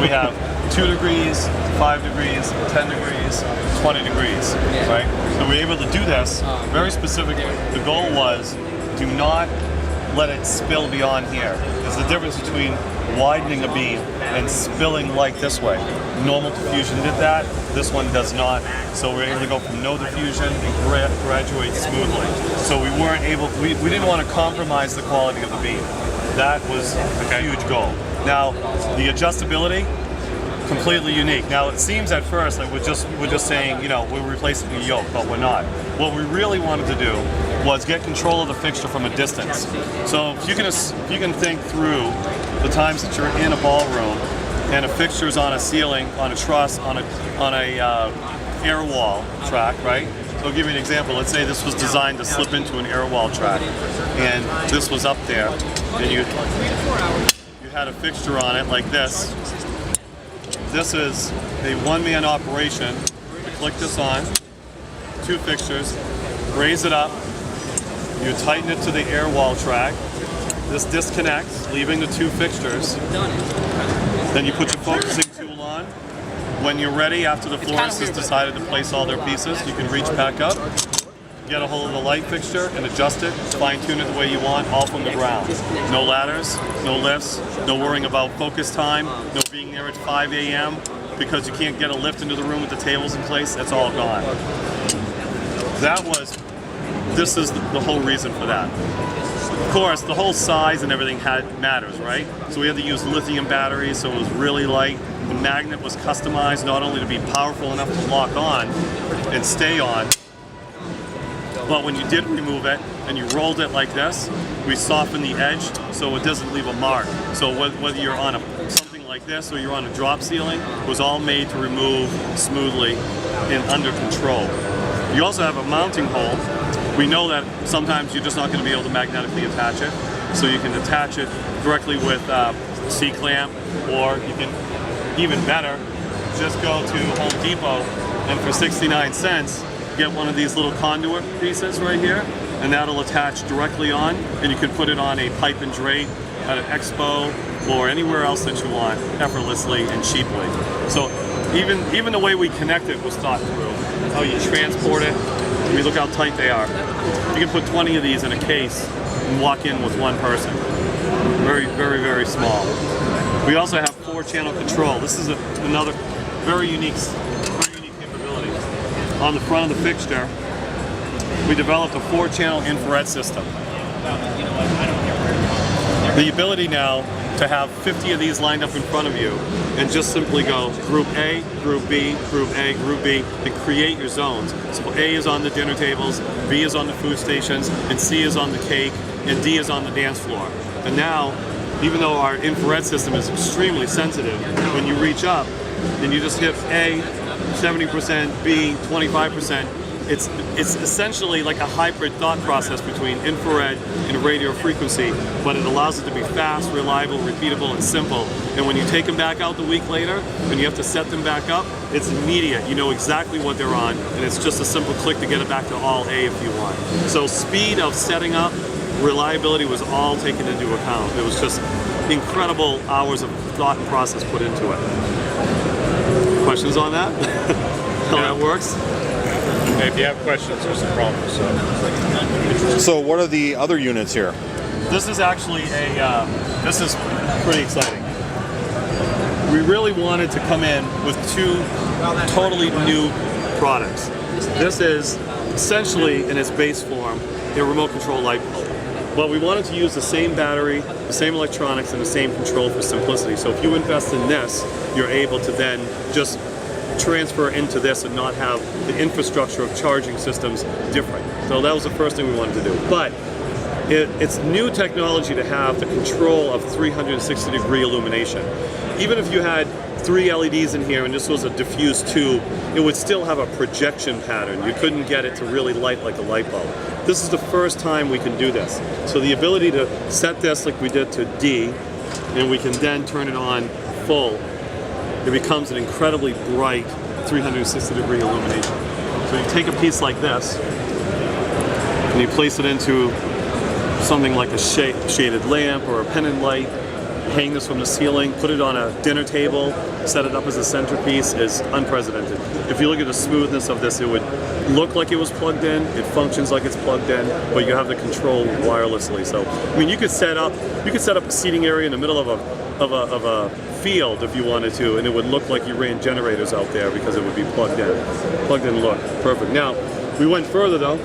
we have 2 degrees, 5 degrees, 10 degrees, 20 degrees, right? So we're able to do this very specifically. The goal was, do not let it spill beyond here. There's the difference between widening a beam and spilling like this way. Normal diffusion did that, this one does not. So we're able to go from no diffusion and graduate smoothly. So we weren't able, we didn't want to compromise the quality of the beam. That was a huge goal. Now, the adjustability, completely unique. Now it seems at first like we're just saying, you know, we're replacing the yoke, but we're not. What we really wanted to do was get control of the fixture from a distance. So if you can think through the times that you're in a ballroom and a fixture's on a ceiling, on a truss, on a air wall track, right? So I'll give you an example. Let's say this was designed to slip into an air wall track, and this was up there, and you had a fixture on it like this. This is a one-man operation. You click this on, 2 fixtures, raise it up, you tighten it to the air wall track. This disconnects, leaving the 2 fixtures. Then you put your focusing tool on. When you're ready, after the florist has decided to place all their pieces, you can reach back up, get a hold of the light fixture and adjust it, fine-tune it the way you want, all from the ground. No ladders, no lifts, no worrying about focus time, no being there at 5 a.m. because you can't get a lift into the room with the tables in place. That's all gone. This is the whole reason for that. Of course, the whole size and everything matters, right? So we had to use lithium batteries, so it was really light. The magnet was customized not only to be powerful enough to lock on and stay on, but when you did remove it and you rolled it like this, we softened the edge so it doesn't leave a mark. So whether you're on something like this or you're on a drop ceiling, it was all made to remove smoothly and under control. You also have a mounting hole. We know that sometimes you're just not going to be able to magnetically attach it, so you can attach it directly with C-clamp, or you can, even better, just go to Home Depot and for 69 cents, get one of these little conduit pieces right here, and that'll attach directly on, and you can put it on a pipe and drape at an expo or anywhere else that you want, effortlessly and cheaply. So even the way we connect it was thought through. How you transport it. I mean, look how tight they are. You can put 20 of these in a case and walk in with one person. Very, very, very small. We also have 4-channel control. This is another very unique capability. On the front of the fixture, we developed a 4-channel infrared system. The ability now to have 50 of these lined up in front of you and just simply go Group A, Group B, Group A, Group B, and create your zones. So A is on the dinner tables, B is on the food stations, and C is on the cake, and D is on the dance floor. And now, even though our infrared system is extremely sensitive, when you reach up and you just hit A, 70%, B, 25%, it's essentially like a hybrid thought process between infrared and radio frequency, but it allows it to be fast, reliable, repeatable, and simple. And when you take them back out the week later, and you have to set them back up, it's immediate. You know exactly what they're on, and it's just a simple click to get it back to all A if you want. So speed of setting up, reliability was all taken into account. It was just incredible hours of thought and process put into it. Questions on that? How that works? If you have questions, there's some problems. So what are the other units here? This is actually this is pretty exciting. We really wanted to come in with 2 totally new products. This is essentially, in its base form, a remote control light bulb. But we wanted to use the same battery, the same electronics, and the same control for simplicity. So if you invest in this, you're able to then just transfer into this and not have the infrastructure of charging systems different. So that was the first thing we wanted to do. But it's new technology to have the control of 360-degree illumination. Even if you had 3 LEDs in here and this was a diffused tube, it would still have a projection pattern. You couldn't get it to really light like a light bulb. This is the first time we can do this. So the ability to set this like we did to D, and we can then turn it on full, it becomes an incredibly bright 360-degree illumination. So you take a piece like this, and you place it into something like a shaded lamp or a pendant light, hang this from the ceiling, put it on a dinner table, set it up as a centerpiece is unprecedented. If you look at the smoothness of this, it would look like it was plugged in, it functions like it's plugged in, but you have the control wirelessly. So, I mean, you could set up a seating area in the middle of a field if you wanted to, and it would look like you ran generators out there because it would be plugged in. Plugged in look, perfect. Now, we went further though.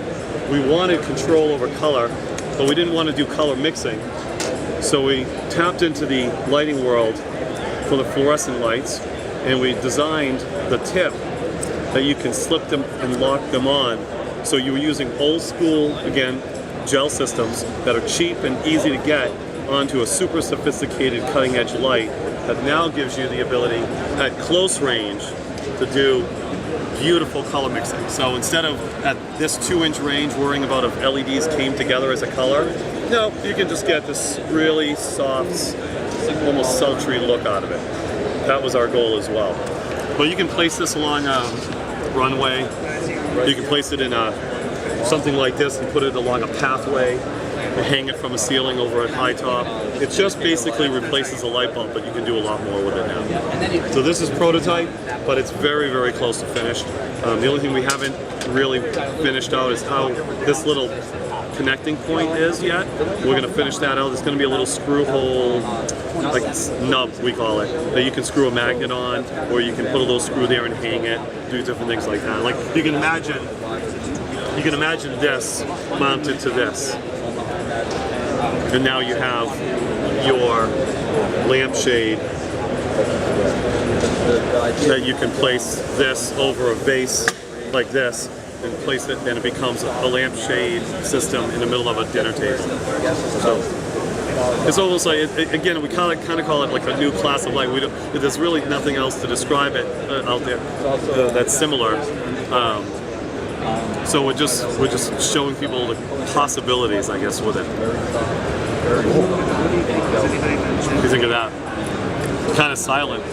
We wanted control over color, but we didn't want to do color mixing. So we tapped into the lighting world for the fluorescent lights, and we designed the tip that you can slip them and lock them on. So you were using old school, again, gel systems that are cheap and easy to get onto a super sophisticated cutting edge light that now gives you the ability at close range to do beautiful color mixing. So instead of at this 2-inch range worrying about if LEDs came together as a color, no, you can just get this really soft, almost sultry look out of it. That was our goal as well. But you can place this along a runway. You can place it in something like this and put it along a pathway and hang it from a ceiling over at high top. It just basically replaces a light bulb, but you can do a lot more with it now. So this is prototype, but it's very, very close to finished. The only thing we haven't really finished out is how this little connecting point is yet. We're going to finish that out. There's going to be a little screw hole, like nub we call it, that you can screw a magnet on, or you can put a little screw there and hang it, do different things like that. Like you can imagine this mounted to this. And now you have your lampshade that you can place this over a vase like this and place it, and it becomes a lampshade system in the middle of a dinner table. So it's almost like, again, we kind of call it like a new class of light. There's really nothing else to describe it out there that's similar. So we're just showing people the possibilities, I guess, with it. What do you think of that? Kind of silent.